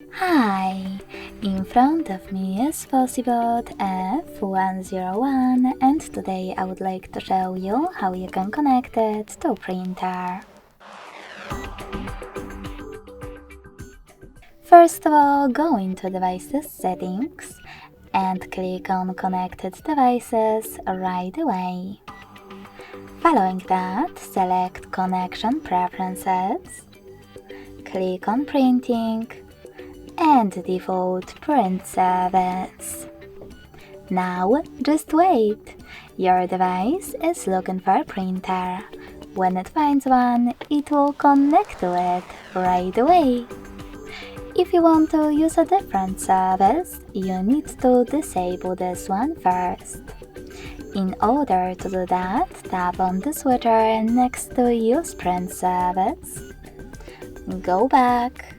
Hi! In front of me is FOSSIBOT F101 and today I would like to show you how you can connect it to printer. First of all, go into Devices Settings and click on Connected Devices right away. Following that, select Connection Preferences, click on Printing and default print service. Now just wait. Your device is looking for a printer. When it finds one, it will connect to it right away. If you want to use a different service, you need to disable this one first. In order to do that, tap on the switcher next to Use Print Service. Go back.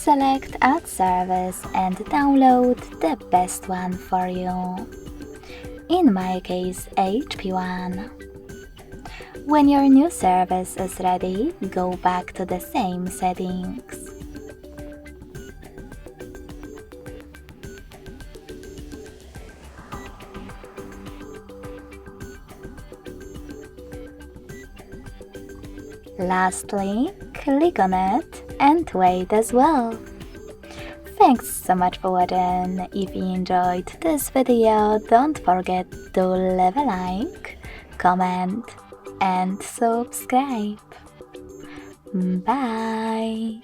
Select Add Service and download the best one for you. In my case, HP1. When your new service is ready, go back to the same settings. Lastly, click on it and wait as well. Thanks so much for watching. If you enjoyed this video, don't forget to leave a like, comment and subscribe. Bye!